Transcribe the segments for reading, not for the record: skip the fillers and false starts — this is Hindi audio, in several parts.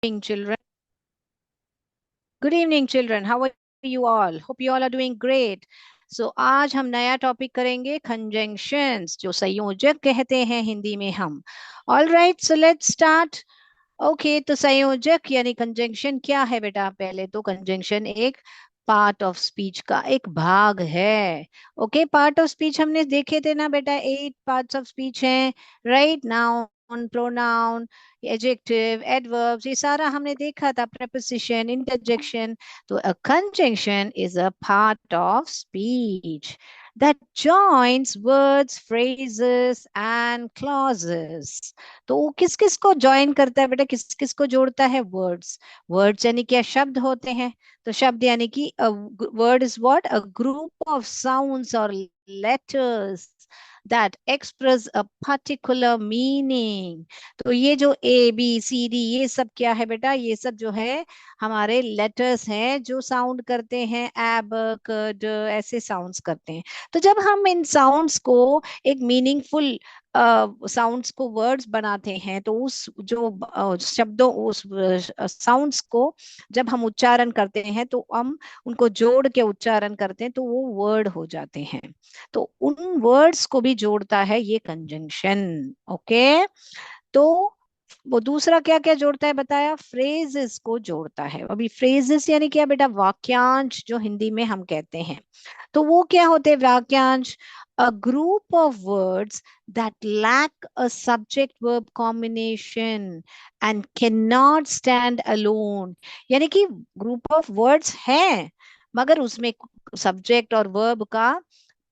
Evening, children. Good evening, children. How are you all? Hope you all are doing great. So आज हम नया टॉपिक करेंगे conjunctions, जो संयोजक कहते हैं हिंदी में हम. All right, so let's start. Okay तो संयोजक यानी कंजंक्शन क्या है बेटा? पहले तो कंजंक्शन एक पार्ट ऑफ स्पीच का एक भाग है. ओके, पार्ट ऑफ स्पीच हमने देखे थे ना बेटा, 8 पार्ट्स ऑफ स्पीच हैं. Right, noun, pronoun, adjective, adverbs, ये सारा हमने देखा था. preposition, interjection. तो a conjunction is a part of speech that joins words, phrases and clauses. तो वो किस किस को ज्वाइन करता है बेटा? किस किस को जोड़ता है? वर्ड्स. वर्ड्स यानी क्या? शब्द होते हैं. तो शब्द यानी कि word is what? A group of sounds और letters that express a particular meaning. तो ये जो ए बी सी डी ये सब क्या है बेटा? ये सब जो है हमारे लेटर्स हैं जो साउंड करते हैं. एब, क, ड, ऐसे साउंड्स करते हैं. तो जब हम इन साउंड्स को एक मीनिंगफुल साउंड्स को वर्ड्स बनाते हैं, तो उस जो शब्दों, उस साउंड्स को जब हम उच्चारण करते हैं तो हम उनको जोड़ के उच्चारण करते हैं तो वो वर्ड हो जाते हैं. तो उन वर्ड्स को भी जोड़ता है ये कंजंक्शन. ओके, तो वो दूसरा क्या क्या जोड़ता है बताया? फ्रेजेस को जोड़ता है. अभी फ्रेजेस यानी क्या बेटा? वाक्यांश, जो हिंदी में हम कहते हैं. तो वो क्या होते हैं वाक्यांश? A group of words that lack a subject verb combination and cannot stand alone. यानी कि ग्रुप ऑफ वर्ड्स हैं मगर उसमें सब्जेक्ट और वर्ब का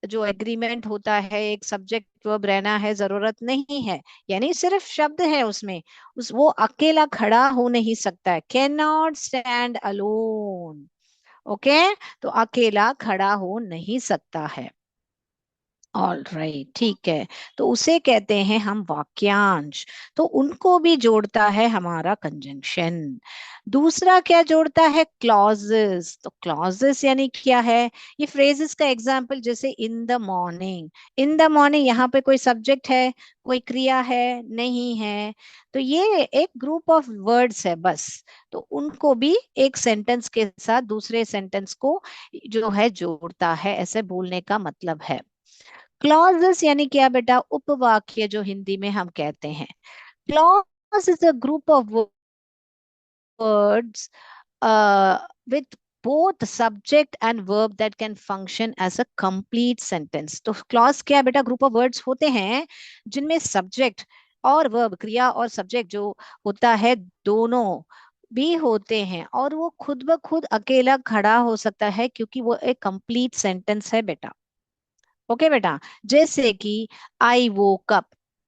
जो एग्रीमेंट होता है, एक सब्जेक्ट वर्ब रहना है, जरूरत नहीं है. यानी सिर्फ शब्द है उसमें, उस वो अकेला खड़ा हो नहीं सकता है. Can not stand alone. Okay, तो अकेला खड़ा हो नहीं सकता है. ऑल राइट, ठीक है. तो उसे कहते हैं हम वाक्यांश. तो उनको भी जोड़ता है हमारा कंजंक्शन. दूसरा क्या जोड़ता है? क्लॉजेस. तो क्लॉजेस यानी क्या है? ये फ्रेजेस का एग्जाम्पल, जैसे in the morning. In the morning, यहाँ पे कोई सब्जेक्ट है, कोई क्रिया है? नहीं है. तो ये एक ग्रुप ऑफ वर्ड्स है बस. तो उनको भी एक सेंटेंस के साथ दूसरे सेंटेंस को जो है जोड़ता है, ऐसे बोलने का मतलब है. क्लॉजेस यानी क्या बेटा? उपवाक्य, जो हिंदी में हम कहते हैं. Clause is a group of words with both subject and verb that can function as a complete sentence. तो क्लॉज क्या बेटा? ग्रुप ऑफ वर्ड्स होते हैं जिनमें सब्जेक्ट और वर्ब, क्रिया और सब्जेक्ट जो होता है, दोनों भी होते हैं और वो खुद ब खुद अकेला खड़ा हो सकता है क्योंकि वो एक कंप्लीट सेंटेंस है बेटा. ओके बेटा, जैसे कि आई वोक अप.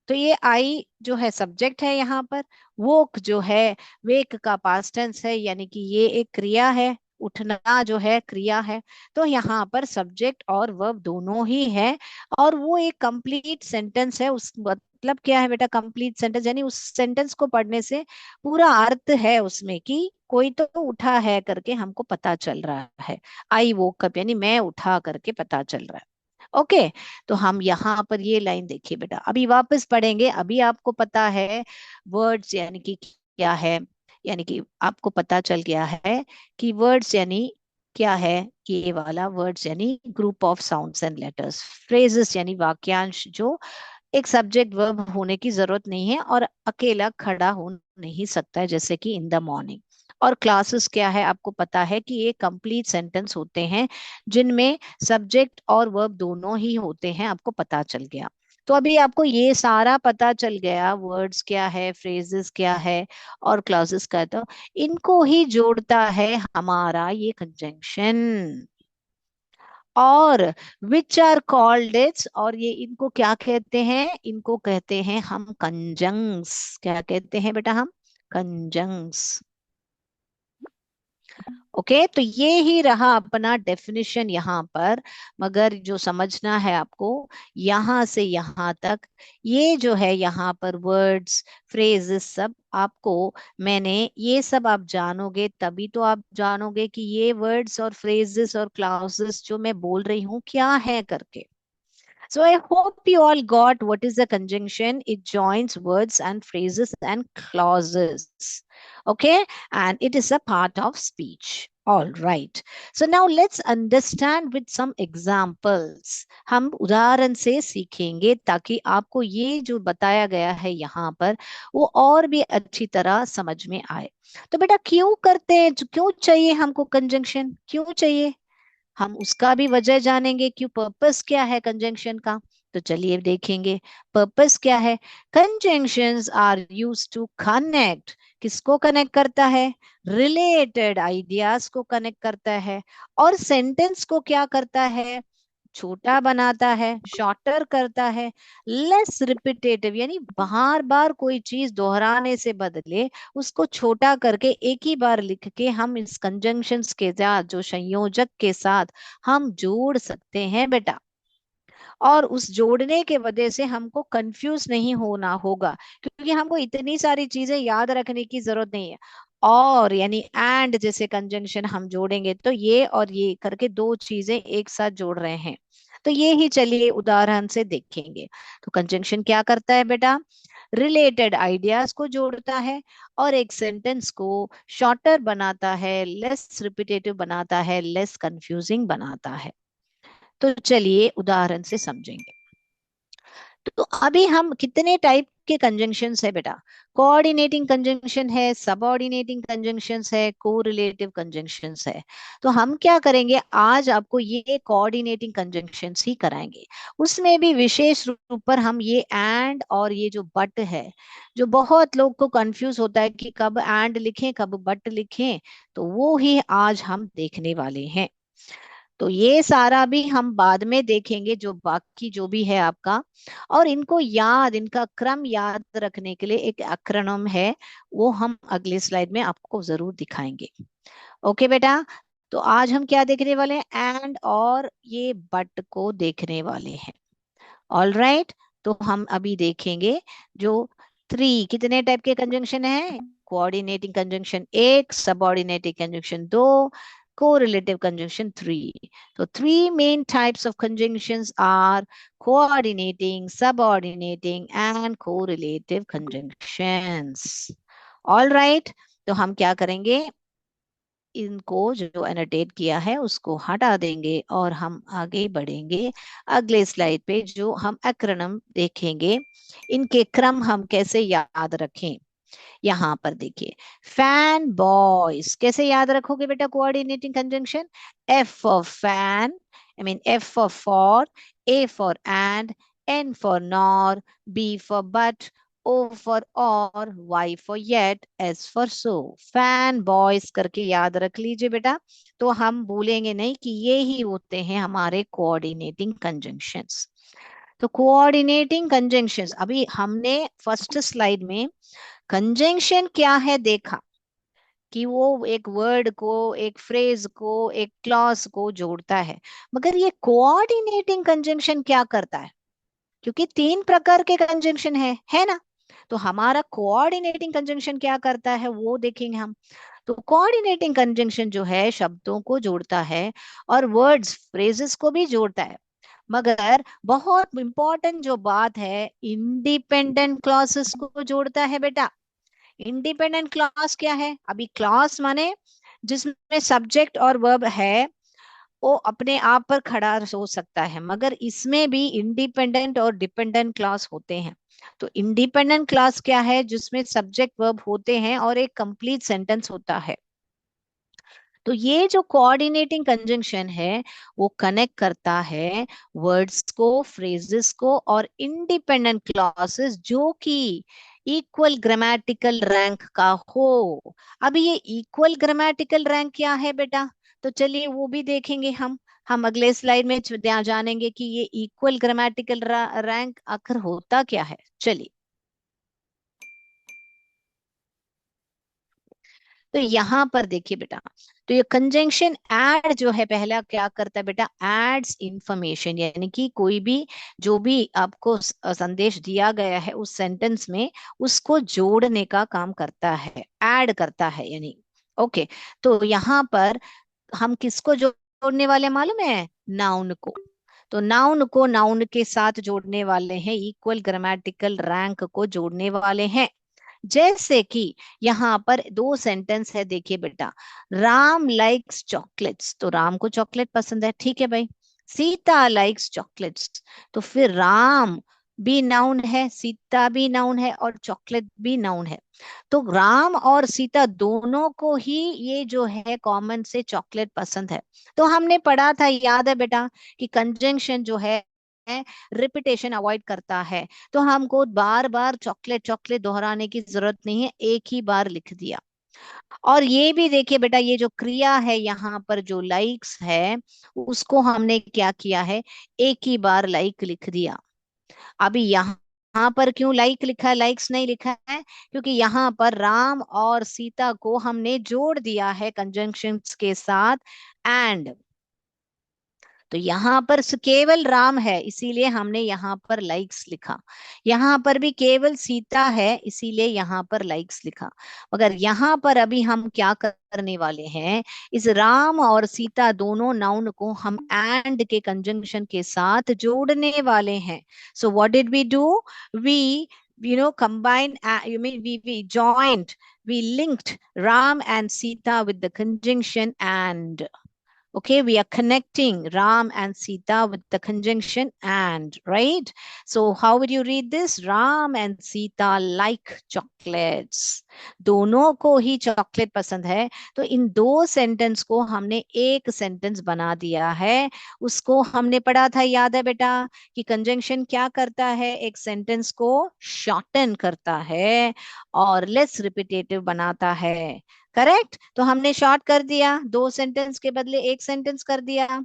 तो ये आई जो है सब्जेक्ट है यहाँ पर. वोक जो है वेक का पास्ट टेंस है, यानी कि ये एक क्रिया है. उठना जो है क्रिया है. तो यहाँ पर सब्जेक्ट और वर्ब दोनों ही है और वो एक कंप्लीट सेंटेंस है. उस मतलब क्या है बेटा? कंप्लीट सेंटेंस यानी उस सेंटेंस को पढ़ने से पूरा अर्थ है उसमें कि कोई तो उठा है करके हमको पता चल रहा है. आई वोक अप यानी मैं उठा करके पता चल रहा है. ओके, तो हम यहाँ पर ये लाइन देखिए बेटा, अभी वापस पढ़ेंगे. अभी आपको पता है वर्ड्स यानी कि क्या है. यानी कि आपको पता चल गया है कि वर्ड्स यानी क्या है. ये वाला वर्ड्स यानी group of sounds and letters. Phrases यानी वाक्यांश जो एक सब्जेक्ट वर्ब होने की जरूरत नहीं है और अकेला खड़ा हो नहीं सकता है, जैसे कि इन द मॉर्निंग. और क्लासेस क्या है? आपको पता है कि ये कंप्लीट सेंटेंस होते हैं जिनमें सब्जेक्ट और वर्ब दोनों ही होते हैं. आपको पता चल गया. तो अभी आपको ये सारा पता चल गया, वर्ड्स क्या है, फ्रेजेस क्या है और क्लासेस क्या है. तो इनको ही जोड़ता है हमारा ये कंजंक्शन. और विच आर कॉल्ड इट्स, और ये इनको क्या कहते हैं? इनको कहते हैं हम कंजंक्स. क्या कहते हैं बेटा? हम कंजंक्स. ओके, तो ये ही रहा अपना डेफिनेशन यहाँ पर. मगर जो समझना है आपको, यहाँ से यहाँ तक ये जो है यहाँ पर वर्ड्स, फ्रेजेस सब आपको, मैंने ये सब आप जानोगे तभी तो आप जानोगे कि ये वर्ड्स और फ्रेजेस और क्लाउसेस जो मैं बोल रही हूँ क्या है करके. So I hope you all got what is the conjunction. It joins words and phrases and clauses. Okay. And it is a part of speech. All right. So now let's understand with some examples. हम उदाहरण से सीखेंगे ताकि आपको ये जो बताया गया है यहाँ पर वो और भी अच्छी तरह समझ में आए. तो बेटा क्यों करते हैं, क्यों चाहिए हमको कंजंक्शन, क्यों चाहिए, हम उसका भी वजह जानेंगे. क्यों, पर्पस क्या है कंजंक्शन का. तो चलिए देखेंगे पर्पस क्या है. Conjunctions are use to connect. किसको कनेक्ट करता है, रिलेटेड आइडियाज को कनेक्ट करता है. और सेंटेंस को क्या करता है, छोटा बनाता है, शॉर्टर करता है, लेस रिपीटेटिव, यानी बार बार कोई चीज दोहराने से बदले उसको छोटा करके एक ही बार लिख के हम इस कंजंक्शंस के साथ, जो संयोजक के साथ हम जोड़ सकते हैं बेटा. और उस जोड़ने के वजह से हमको कंफ्यूज नहीं होना होगा, क्योंकि हमको इतनी सारी चीजें याद रखने की जरूरत नहीं है. और यानी एंड जैसे कंजंक्शन हम जोड़ेंगे तो ये और ये करके दो चीजें एक साथ जोड़ रहे हैं. तो ये ही चलिए उदाहरण से देखेंगे. तो कंजंक्शन क्या करता है बेटा, रिलेटेड आइडियाज को जोड़ता है और एक सेंटेंस को शॉर्टर बनाता है, लेस रिपीटेटिव बनाता है, लेस कंफ्यूजिंग बनाता है. तो चलिए उदाहरण से समझेंगे. तो अभी हम कितने टाइप के कंजंक्शंस है बेटा, कोऑर्डिनेटिंग कंजंक्शन है, सबऑर्डिनेटिंग कंजंक्शंस है, कोरिलेटिव कंजंक्शंस है. तो हम क्या करेंगे, आज आपको ये कोऑर्डिनेटिंग कंजंक्शंस ही कराएंगे. उसमें भी विशेष रूप पर हम ये एंड और ये जो बट है, जो बहुत लोग को कंफ्यूज होता है कि कब एंड लिखें कब बट लिखें, तो वो ही आज हम देखने वाले हैं. तो ये सारा भी हम बाद में देखेंगे, जो बाकी जो भी है आपका. और इनको याद, इनका क्रम याद रखने के लिए एक एक्रोनिम है, वो हम अगले स्लाइड में आपको जरूर दिखाएंगे. ओके बेटा. तो आज हम क्या देखने वाले हैं, एंड और ये बट को देखने वाले हैं. All right. तो हम अभी देखेंगे जो थ्री, कितने टाइप के कंजंक्शन है, कोऑर्डिनेटिंग कंजंक्शन एक, सबऑर्डिनेटिंग कंजंक्शन दो, correlative conjunction 3. So three main types of conjunctions are coordinating, subordinating and correlative conjunctions. All right. तो हम क्या करेंगे, इनको जो एनोटेट किया है उसको हटा देंगे और हम आगे बढ़ेंगे अगले स्लाइड पे, जो हम एक्रोनिम देखेंगे, इनके क्रम हम कैसे याद रखें. यहाँ पर देखिए, फैन बॉयज कैसे याद रखोगे बेटा, coordinating conjunction, F for fan, I mean F for for, A for and, N for nor, B for but, O for or, Y for yet, S for so. Fan boys करके याद रख लीजिए बेटा. तो हम भूलेंगे नहीं कि ये ही होते हैं हमारे कोऑर्डिनेटिंग कंजंक्शंस. तो कोऑर्डिनेटिंग कंजंक्शंस, अभी हमने फर्स्ट स्लाइड में कंजंक्शन क्या है देखा, कि वो एक वर्ड को, एक फ्रेज को, एक क्लॉज को जोड़ता है. मगर ये कोऑर्डिनेटिंग कंजंक्शन क्या करता है, क्योंकि तीन प्रकार के कंजंक्शन है ना. तो हमारा कोऑर्डिनेटिंग कंजंक्शन क्या करता है वो देखेंगे हम. तो कोऑर्डिनेटिंग कंजंक्शन जो है शब्दों को जोड़ता है और वर्ड्स, फ्रेजेस को भी जोड़ता है. मगर बहुत इंपॉर्टेंट जो बात है, इंडिपेंडेंट क्लॉसेस को जोड़ता है बेटा. इंडिपेंडेंट क्लॉज क्या है, अभी क्लॉज माने जिसमें सब्जेक्ट और वर्ब है, वो अपने आप पर खड़ा हो सकता है, मगर इसमें भी इंडिपेंडेंट और डिपेंडेंट क्लॉज होते हैं. तो इंडिपेंडेंट क्लॉज क्या है, जिसमें सब्जेक्ट वर्ब होते हैं और एक कंप्लीट सेंटेंस होता है. तो ये जो कोऑर्डिनेटिंग कंजंक्शन है वो कनेक्ट करता है वर्ड्स को, फ्रेजेस को और इंडिपेंडेंट क्लॉसेस जो कि इक्वल ग्रामेटिकल रैंक का हो. अभी ये इक्वल ग्रामेटिकल रैंक क्या है बेटा, तो चलिए वो भी देखेंगे हम अगले स्लाइड में जानेंगे कि ये इक्वल ग्रामेटिकल रैंक आखिर होता क्या है. चलिए. तो यहाँ पर देखिए बेटा, तो ये कंजंक्शन ऐड जो है पहला क्या करता है बेटा, एड्स इंफॉर्मेशन, यानी कि कोई भी, जो भी आपको संदेश दिया गया है उस सेंटेंस में, उसको जोड़ने का काम करता है, ऐड करता है यानी. ओके. तो यहाँ पर हम किसको जोड़ने वाले मालूम है, नाउन को. तो नाउन को नाउन के साथ जोड़ने वाले हैं, इक्वल ग्रामेटिकल रैंक को जोड़ने वाले हैं। जैसे कि यहाँ पर दो सेंटेंस है, देखिए बेटा। राम लाइक्स चॉकलेट्स, तो राम को चॉकलेट पसंद है, ठीक है भाई। सीता लाइक्स चॉकलेट्स, तो फिर राम भी नाउन है, सीता भी नाउन है, और चॉकलेट भी नाउन है। तो राम और सीता दोनों को ही ये जो है कॉमन से चॉकलेट पसंद है। तो हमने पढ़ा था, याद है बेटा, कि कंजंक्शन जो है रिपीटेशन अवॉइड करता है। तो हमको बार बार चॉकलेट चॉकलेट दोहराने की जरूरत नहीं है, एक ही बार लिख दिया। और ये भी देखिए बेटा, ये जो क्रिया है यहाँ पर जो लाइक्स है, उसको हमने क्या किया है, एक ही बार लाइक लिख दिया। अभी यहाँ पर क्यों लाइक लिखा है, लाइक्स नहीं लिखा है? क्योंकि यहाँ पर राम और सीता को हमने जोड़ दिया है कंजंक्शंस के साथ एंड। तो यहाँ पर केवल राम है, इसीलिए हमने यहाँ पर लाइक्स लिखा। यहाँ पर भी केवल सीता है, इसीलिए यहाँ पर लाइक्स लिखा। मगर यहाँ पर अभी हम क्या करने वाले हैं, इस राम और सीता दोनों नाउन को हम एंड के कंजंक्शन के साथ जोड़ने वाले हैं। So what did we do? We combine, you mean we joined, we linked Ram and Sita with the conjunction and. Okay, we are connecting Ram and Sita with the conjunction and, right? So how would you read this? Ram and Sita like chocolates. दोनों को ही चॉकलेट पसंद है। तो इन दो सेंटेंस को हमने एक सेंटेंस बना दिया है। उसको हमने पढ़ा था, याद है बेटा, कि कंजंक्शन क्या करता है, एक सेंटेंस को शॉर्टन करता है और लेस रिपीटेटिव बनाता है। करेक्ट? तो हमने शॉर्ट कर दिया, दो सेंटेंस के बदले एक सेंटेंस कर दिया।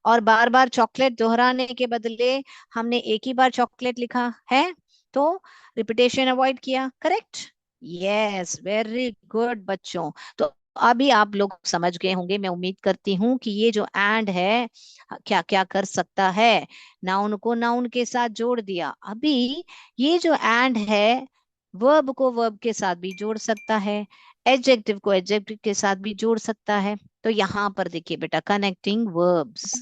और बार बार चॉकलेट दोहराने के बदले हमने एक ही बार चॉकलेट लिखा है, तो रिपीटेशन अवॉइड किया। करेक्ट? यस, वेरी गुड बच्चों। तो अभी आप लोग समझ गए होंगे, मैं उम्मीद करती हूँ कि ये जो एंड है क्या क्या कर सकता है। नाउन को नाउन के साथ जोड़ दिया। अभी ये जो एंड है, वर्ब को वर्ब के साथ भी जोड़ सकता है, एडजेक्टिव को एडजेक्टिव के साथ भी जोड़ सकता है। तो यहाँ पर देखिए बेटा, connecting verbs.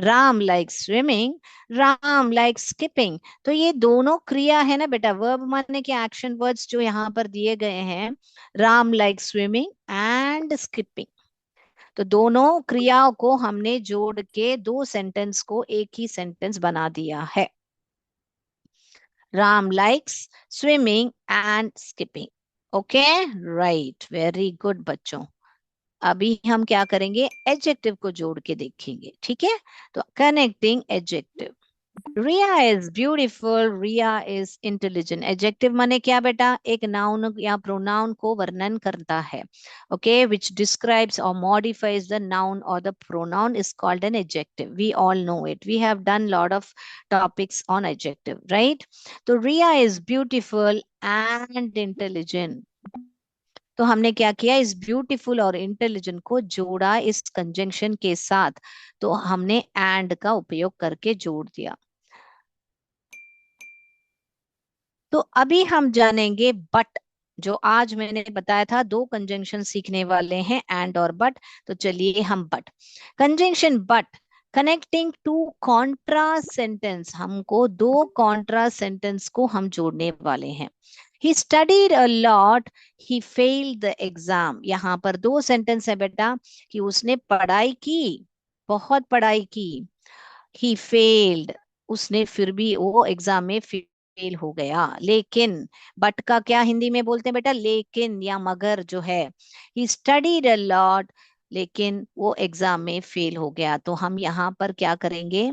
Ram like swimming, Ram like skipping. तो ये दोनों क्रिया है ना बेटा, वर्ब मानने के एक्शन वर्ड्स जो यहाँ पर दिए गए हैं, Ram like swimming and skipping. तो दोनों क्रियाओं को हमने जोड़ के दो सेंटेंस को एक ही सेंटेंस बना दिया है। Ram likes swimming and skipping. Okay, right, very good बच्चों। अभी हम क्या करेंगे, एडजेक्टिव को जोड़ के देखेंगे, ठीक है? तो connecting adjective. Riya is beautiful, Riya is intelligent. Adjective माने क्या बेटा? एक नाउन या प्रोनाउन को वर्णन करता है। ओके, विच डिस्क्राइब्स और मॉडिफाइज द नाउन और the pronoun is called an adjective. We all know it, we have done lot of topics on adjective, right? तो Riya is beautiful and intelligent. तो हमने क्या किया, इस ब्यूटीफुल और इंटेलिजेंट को जोड़ा इस कंजंक्शन के साथ। तो हमने एंड का उपयोग करके जोड़ दिया। तो अभी हम जानेंगे बट। जो आज मैंने बताया था, दो कंजंक्शन सीखने वाले हैं, एंड और बट। तो चलिए हम but, conjunction but connecting to contrast sentence. हमको दो कॉन्ट्रास्ट सेंटेंस को हम जोड़ने वाले हैं। He studied a lot, he failed the exam. यहाँ पर दो सेंटेंस है बेटा, कि उसने पढ़ाई की, बहुत पढ़ाई की। ही फेल्ड, उसने फिर भी वो एग्जाम में फेल हो गया। लेकिन बट का क्या हिंदी में बोलते हैं बेटा? लेकिन या मगर जो है। ही स्टडीड अ लॉट, लेकिन वो एग्जाम में फेल हो गया। तो हम यहाँ पर क्या करेंगे,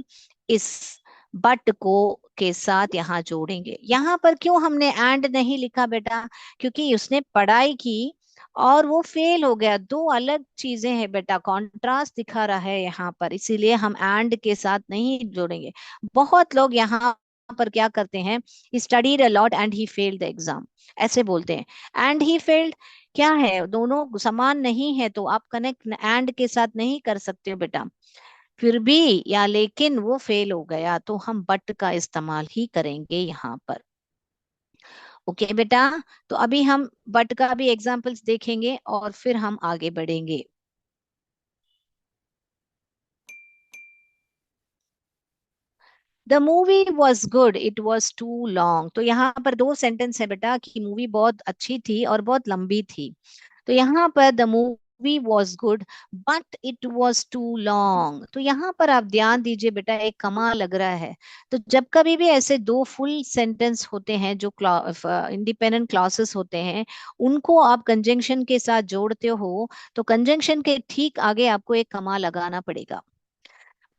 इस बट को के साथ यहाँ जोड़ेंगे। यहाँ पर क्यों हमने एंड नहीं लिखा बेटा? क्योंकि उसने पढ़ाई की और वो फेल हो गया, दो अलग चीजें हैं बेटा, कॉन्ट्रास्ट दिखा रहा है यहाँ पर, इसीलिए हम एंड के साथ नहीं जोड़ेंगे। बहुत लोग यहाँ पर क्या करते हैं, he studied a lot and he failed the exam, ऐसे बोलते हैं। एंड ही फेल्ड क्या है, दोनों समान नहीं है, तो आप कनेक्ट एंड के साथ नहीं कर सकते हो बेटा। फिर भी या लेकिन वो फेल हो गया, तो हम बट का इस्तेमाल ही करेंगे यहाँ पर। ओके बेटा, तो अभी हम बट का भी एग्जांपल्स देखेंगे और फिर हम आगे बढ़ेंगे। The movie was good, it was too long. तो यहाँ पर दो सेंटेंस है बेटा कि मूवी बहुत अच्छी थी और बहुत लंबी थी। तो यहाँ पर the movie was good but it was too long. तो यहाँ पर आप ध्यान दीजिए बेटा, एक कमा लग रहा है। तो जब कभी भी ऐसे दो फुल सेंटेंस होते हैं जो इंडिपेंडेंट क्लॉसेस होते हैं, उनको आप कंजंक्शन के साथ जोड़ते हो, तो कंजंक्शन के ठीक आगे आपको एक कमा लगाना पड़ेगा।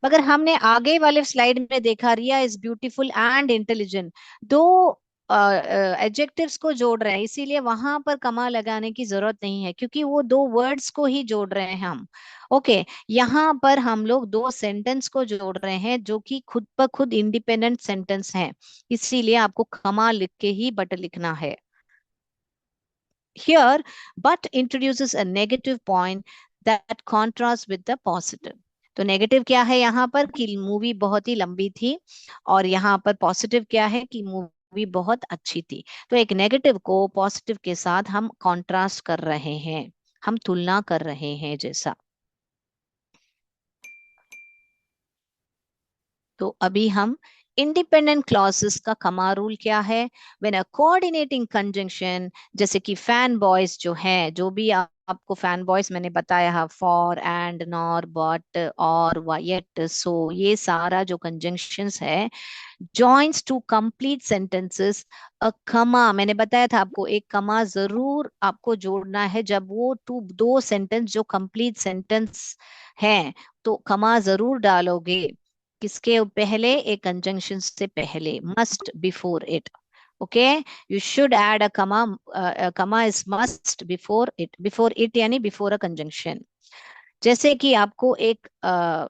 मगर हमने आगे वाले स्लाइड में देखा, रिया इज ब्यूटीफुल एंड इंटेलिजेंट, दो एडजेक्टिव्स को जोड़ रहे हैं, इसीलिए वहां पर कमा लगाने की जरूरत नहीं है, क्योंकि वो दो वर्ड्स को ही जोड़ रहे हैं हम। ओके, यहाँ पर हम लोग दो सेंटेंस को जोड़ रहे हैं जो कि खुद पर खुद इंडिपेंडेंट सेंटेंस हैं, इसीलिए आपको कमा लिख के ही बट लिखना है। Here, but introduces a negative point that contrasts with the positive. तो नेगेटिव क्या है यहाँ पर कि मूवी बहुत ही लंबी थी, और यहाँ पर पॉजिटिव क्या है कि मूवी बहुत अच्छी थी। तो एक नेगेटिव को पॉजिटिव के साथ हम कॉन्ट्रास्ट कर रहे हैं, हम तुलना कर रहे हैं जैसा। तो अभी हम इंडिपेंडेंट क्लॉजेस का कमा रूल क्या है। व्हेन अ कोऑर्डिनेटिंग कंजंक्शन, जैसे कि फैन बॉयज जो है, जो भी आपको फैन बॉयज मैंने बताया, फॉर, एंड, नॉर, बट, और, येट, सो, ये सारा जो कंजंक्शंस है जॉइंस टू कंप्लीट सेंटेंसेस, अ कमा, मैंने बताया था आपको एक कमा जरूर आपको जोड़ना है जब वो टू दो सेंटेंस जो कंप्लीट सेंटेंस हैं, तो कमा जरूर डालोगे। किसके पहले? एक कंजंक्शन से पहले, must before it. Okay, you should add a comma, comma is must before it, before it यानी बिफोर अ कंजंक्शन। जैसे कि आपको एक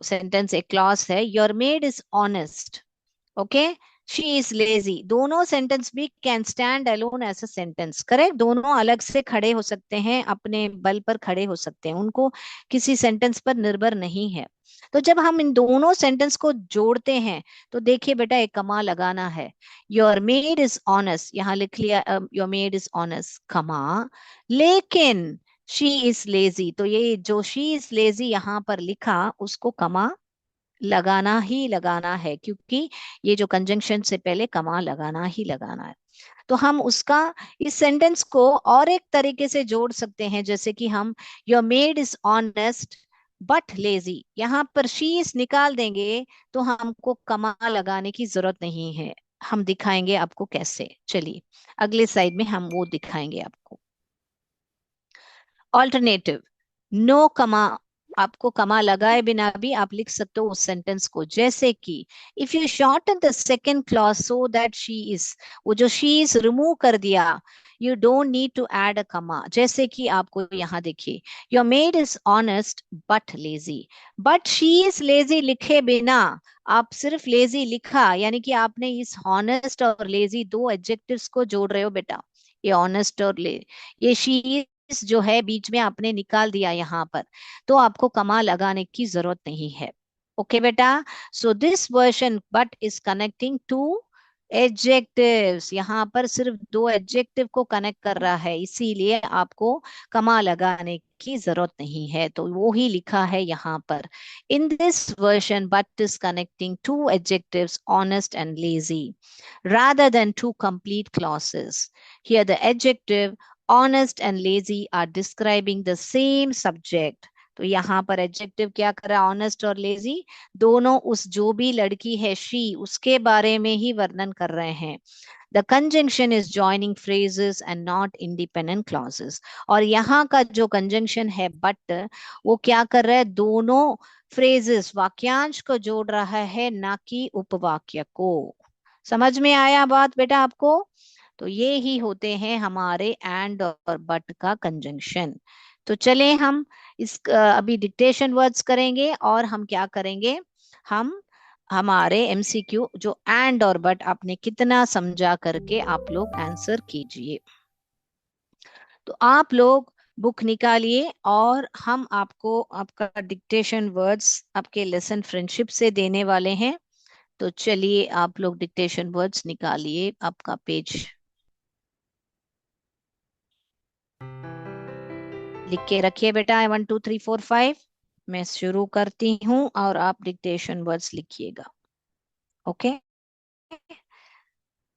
सेंटेंस, एक क्लॉज है, your maid is honest, okay, she is lazy, दोनों सेंटेंस भी can stand alone as a sentence, correct, दोनों अलग से खड़े हो सकते हैं, अपने बल पर खड़े हो सकते हैं, उनको किसी सेंटेंस पर निर्भर नहीं है। तो जब हम इन दोनों सेंटेंस को जोड़ते हैं, तो देखिए बेटा एक कमा लगाना है। योर मेड इज ऑनेस्ट, यहां लिख लिया, योर मेड इज ऑनेस्ट, कमा, लेकिन शी इज लेजी, तो ये जो शी इज लेजी यहां पर लिखा, उसको कमा लगाना ही लगाना है, क्योंकि ये जो कंजंक्शन से पहले कमा लगाना ही लगाना है। तो हम उसका, इस सेंटेंस को और एक तरीके से जोड़ सकते हैं, जैसे कि हम, your maid is honest but lazy, यहाँ पर शीज निकाल देंगे, तो हमको कमा लगाने की जरूरत नहीं है। हम दिखाएंगे आपको कैसे, चलिए अगले स्लाइड में हम वो दिखाएंगे आपको। ऑल्टरनेटिव, नो कमा, आपको कमा लगाए बिना भी आप लिख सकते हो उस सेंटेंस को, जैसे कि if you shorten the second clause so that she is, वो जो शी इज रिमूव कर दिया, you don't need to add a comma. जैसे कि आपको यहाँ देखिए, your maid is honest but lazy, but she is lazy लिखे बिना आप सिर्फ लेजी लिखा, यानी कि आपने इस ऑनेस्ट और लेजी दो एडजेक्टिव्स को जोड़ रहे हो बेटा। ये ऑनेस्ट और ये शी जो है बीच में आपने निकाल दिया यहाँ पर, तो आपको कमा लगाने की जरूरत नहीं है। ओके बेटा, so this version but is connecting to adjectives, यहाँ पर सिर्फ दो एडजेक्टिव को कनेक्ट कर रहा है, इसीलिए आपको कमा लगाने की जरूरत नहीं है, तो वो ही लिखा है यहाँ पर। In this version but is connecting to adjectives honest and lazy rather than two complete clauses. Here, the adjective honest and lazy are describing the same subject. तो यहाँ पर एडजेक्टिव क्या कर रहा है, ऑनेस्ट और लेजी, दोनों उस जो भी लड़की है शी, उसके बारे में ही वर्णन कर रहे हैं। The conjunction is joining phrases and not independent clauses, और यहाँ का जो कंजंक्शन है बट, वो क्या कर रहा है, दोनों फ्रेजेस, वाक्यांश को जोड़ रहा है, ना कि उपवाक्य को। समझ में आया बात बेटा आपको? तो ये ही होते हैं हमारे एंड और बट का कंजंक्शन। तो चले हम इस अभी डिक्टेशन वर्ड्स करेंगे, और हम क्या करेंगे, हम हमारे एमसीक्यू जो एंड और बट आपने कितना समझा करके आप लोग आंसर कीजिए। तो आप लोग बुक निकालिए, और हम आपको आपका डिक्टेशन वर्ड्स आपके लेसन फ्रेंडशिप से देने वाले हैं। तो चलिए आप लोग डिक्टेशन वर्ड्स निकालिए, आपका पेज लिख के रखिए बेटा, 1 2 3 4 5। मैं शुरू करती हूँ और आप डिक्टेशन वर्ड्स लिखिएगा। ओके।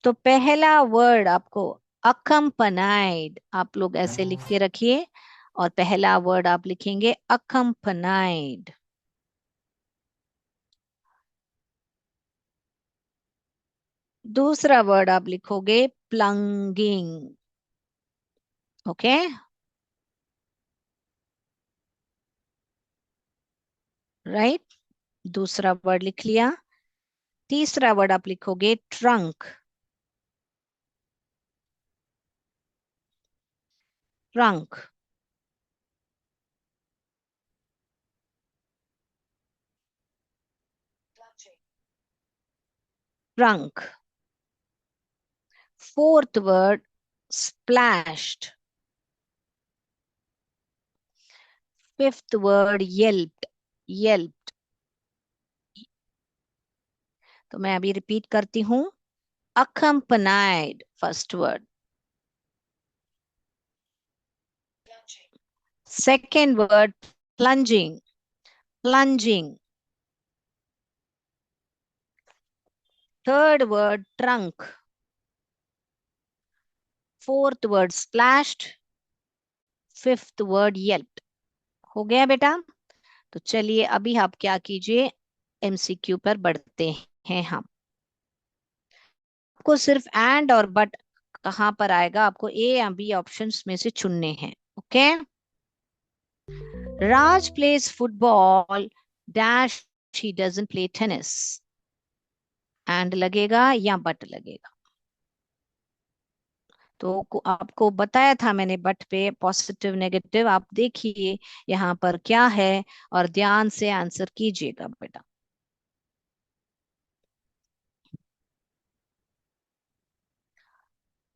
तो पहला वर्ड आपको अकम्पनाइड, आप लोग ऐसे लिख के रखिए, और पहला वर्ड आप लिखेंगे अकम्पनाइड। दूसरा वर्ड आप लिखोगे प्लंगिंग। ओके, राइट, दूसरा वर्ड लिख लिया। तीसरा वर्ड आप लिखोगे trunk. Trunk, trunk. Fourth word splashed. Fifth word yelped. Yelped. तो मैं अभी रिपीट करती हूँ। accompanied first word, second word plunging। plunging। Third word trunk। Fourth word splashed। Fifth word yelped। हो गया बेटा? तो चलिए अभी आप क्या कीजिए, एमसीक्यू पर बढ़ते हैं हम। आपको सिर्फ एंड और बट कहाँ पर आएगा, आपको ए या बी ऑप्शंस में से चुनने हैं। Okay, Raj plays football dash he doesn't play tennis. And लगेगा या बट लगेगा? तो आपको बताया था मैंने बट पे पॉजिटिव नेगेटिव, आप देखिए यहाँ पर क्या है और ध्यान से आंसर कीजिएगा बेटा।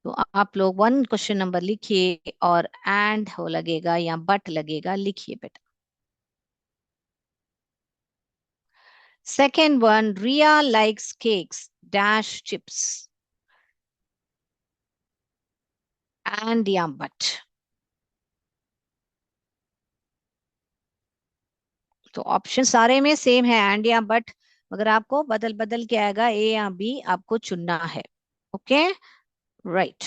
तो आप लोग वन क्वेश्चन नंबर लिखिए और एंड हो लगेगा या बट लगेगा लिखिए बेटा। Second one, Riya likes cakes dash chips. And या बट? तो ऑप्शन सारे में सेम है, एंड या बट, मगर आपको बदल बदल के आएगा, ए या बी आपको चुनना है। Okay, right.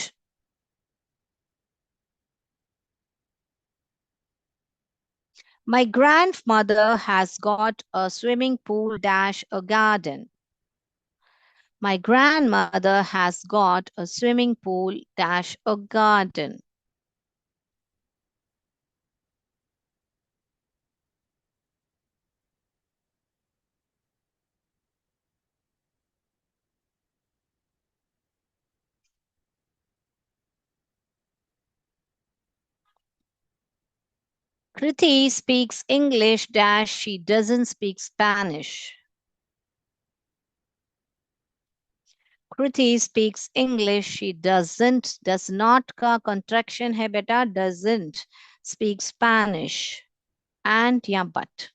My grandmother has got a swimming pool dash a garden. My grandmother has got a swimming pool dash a garden. Kriti speaks English dash she doesn't speak Spanish. Kriti speaks English she does not का contraction है बेटा, doesn't speak Spanish. And या but?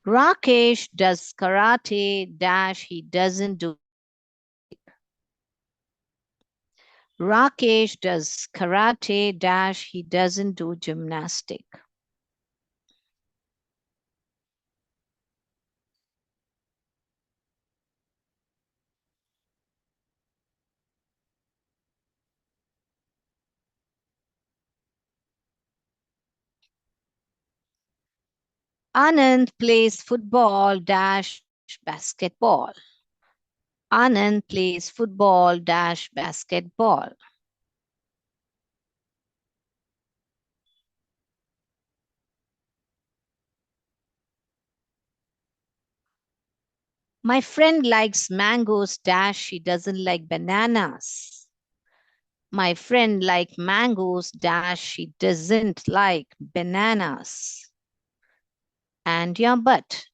Rakesh does karate dash he doesn't do. Rakesh does karate dash he doesn't do gymnastic. Anand plays football dash basketball. Anand plays football dash basketball. My friend likes mangoes dash she doesn't like bananas. My friend likes mangoes dash she doesn't like bananas. And या but?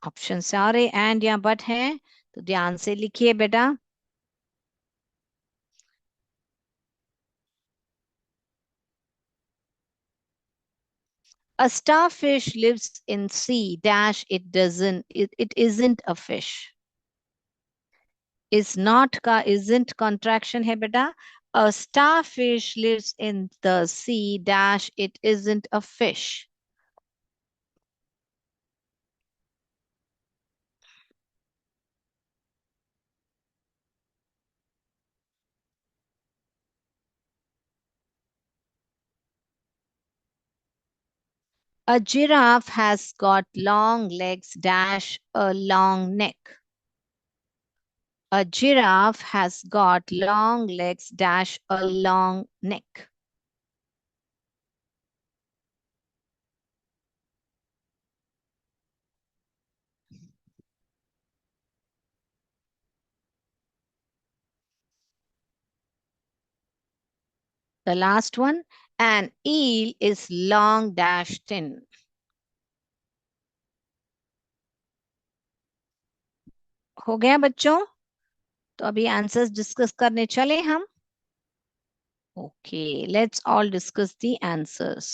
ऑप्शन सारे एंड या बट हैं, तो ध्यान से लिखिए बेटा। A starfish lives in sea dash it isn't a fish. Is not का isn't contraction है बेटा। A starfish lives in the sea dash it isn't a fish. A giraffe has got long legs dash a long neck. A giraffe has got long legs dash a long neck. The last one, an eel is long dash thin. हो गया बच्चों? तो अभी आंसर्स डिस्कस करने चले हम. Okay, let's all discuss the answers.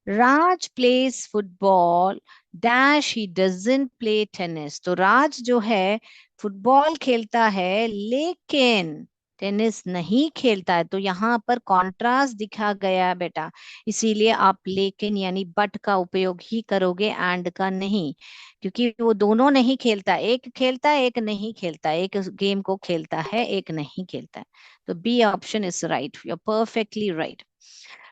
Raj place football dash he doesn't play tennis. तो राज जो है फुटबॉल खेलता है लेकिन टेनिस नहीं खेलता है. तो यहाँ पर कॉन्ट्रास्ट दिखा गया है बेटा. इसीलिए आप लेकिन यानी बट का उपयोग ही करोगे, एंड का नहीं. क्योंकि वो दोनों नहीं खेलता, एक खेलता है एक नहीं खेलता, एक गेम को खेलता है एक नहीं खेलता है. तो B option is right, you are perfectly right.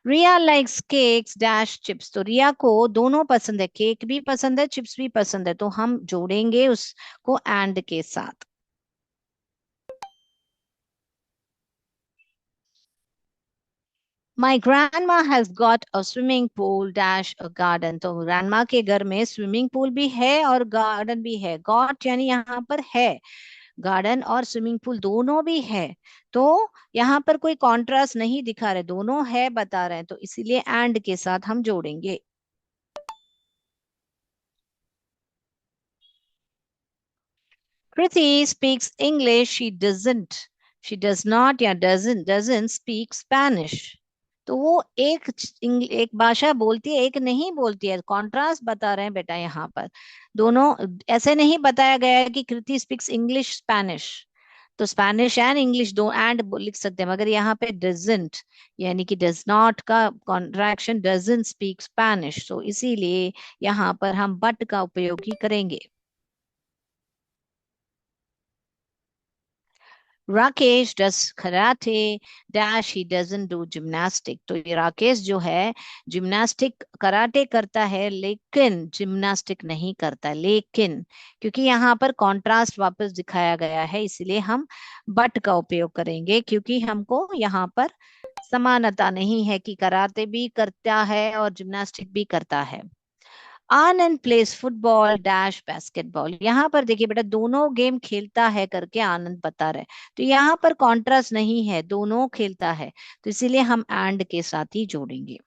Riya likes cakes dash chips. तो रिया को दोनों पसंद है, केक भी पसंद है चिप्स भी पसंद है. तो हम जोड़ेंगे उसको एंड के साथ. My grandma has got a swimming pool dash a garden. तो ग्रैंडमा के घर में स्विमिंग पूल भी है और गार्डन भी है. गॉट यानी यहाँ पर है, गार्डन और स्विमिंग पूल दोनों भी है. तो यहाँ पर कोई कॉन्ट्रास्ट नहीं दिखा रहे, दोनों है बता रहे हैं. तो इसीलिए एंड के साथ हम जोड़ेंगे. Kriti speaks English. She doesn't. She does not या doesn't speak Spanish. तो वो एक भाषा बोलती है एक नहीं बोलती है. कॉन्ट्रास्ट बता रहे हैं बेटा यहाँ पर. दोनों ऐसे नहीं बताया गया है कि कृति स्पीक्स इंग्लिश स्पेनिश. तो स्पेनिश एंड इंग्लिश दो एंड लिख सकते हैं, मगर यहाँ पे डजंट यानी कि डज नॉट का कॉन्ट्रैक्शन डजंट स्पीक स्पेनिश. तो इसीलिए यहाँ पर हम बट का उपयोग ही करेंगे. Rakesh does karate dash he doesn't do gymnastic. तो ये राकेश जो है जिम्नास्टिक कराटे करता है लेकिन जिम्नास्टिक नहीं करता. लेकिन क्योंकि यहाँ पर कॉन्ट्रास्ट वापस दिखाया गया है इसलिए हम बट का उपयोग करेंगे, क्योंकि हमको यहाँ पर समानता नहीं है कि कराटे भी करता है और जिम्नास्टिक भी करता है. आनंद प्लेस फुटबॉल डैश बास्केटबॉल. यहाँ पर देखिए बेटा दोनों गेम खेलता है करके आनंद बता रहे. तो यहाँ पर कॉन्ट्रास्ट नहीं है, दोनों खेलता है. तो इसीलिए हम एंड के साथ ही जोड़ेंगे.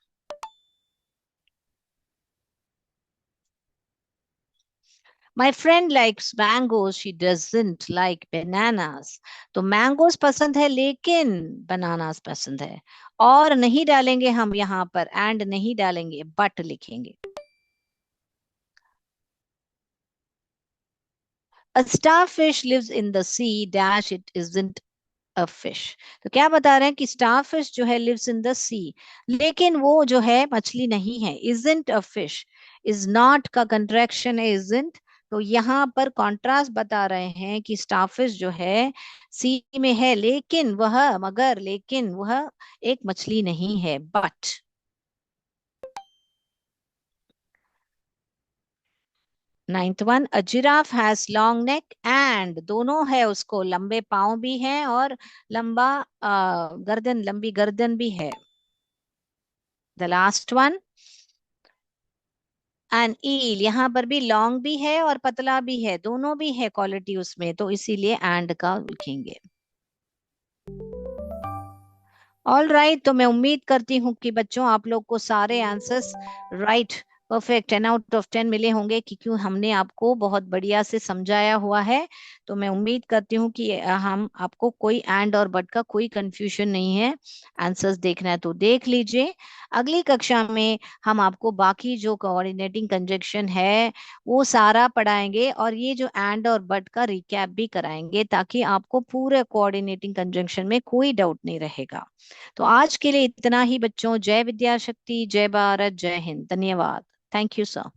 My friend likes mangoes she doesn't like bananas. तो मैंगोज पसंद है लेकिन बनानास पसंद है. और नहीं डालेंगे हम यहाँ पर, एंड नहीं डालेंगे बट लिखेंगे. A starfish lives in the sea dash it isn't a fish. तो क्या बता रहे हैं कि स्टार फिश जो है लिव्स इन द सी, लेकिन वो जो है मछली नहीं है. Isn't a fish, is not का कंट्रैक्शन है इजंट. तो यहाँ पर कॉन्ट्रास्ट बता रहे हैं कि स्टारफिश जो है सी में है लेकिन वह मगर लेकिन वह एक मछली नहीं है. But ninth one, a giraffe has long neck and दोनों है उसको लंबे पांव भी हैं और लंबा गर्दन लंबी गर्दन भी है. द लास्ट वन, एंड ईल यहाँ पर भी लॉन्ग भी है और पतला भी है, दोनों भी है क्वालिटी उसमें. तो इसीलिए एंड का लिखेंगे. ऑल राइट, तो मैं उम्मीद करती हूँ कि बच्चों आप लोग को सारे answers right perfect 10 out of 10 मिले होंगे, क्योंकि हमने आपको बहुत बढ़िया से समझाया हुआ है. तो मैं उम्मीद करती हूँ कि हम आपको कोई एंड और बट का कोई कंफ्यूजन नहीं है. आंसर्स देखना है तो देख लीजिए. अगली कक्षा में हम आपको बाकी जो कोऑर्डिनेटिंग कंजक्शन है वो सारा पढ़ाएंगे, और ये जो एंड और बट का रिकैप भी कराएंगे, ताकि आपको पूरे कोऑर्डिनेटिंग कंजंक्शन में कोई डाउट नहीं रहेगा. तो आज के लिए इतना ही बच्चों. जय विद्या शक्ति, जय भारत, जय हिंद. धन्यवाद. Thank you sir.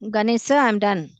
Ganesha, I'm done.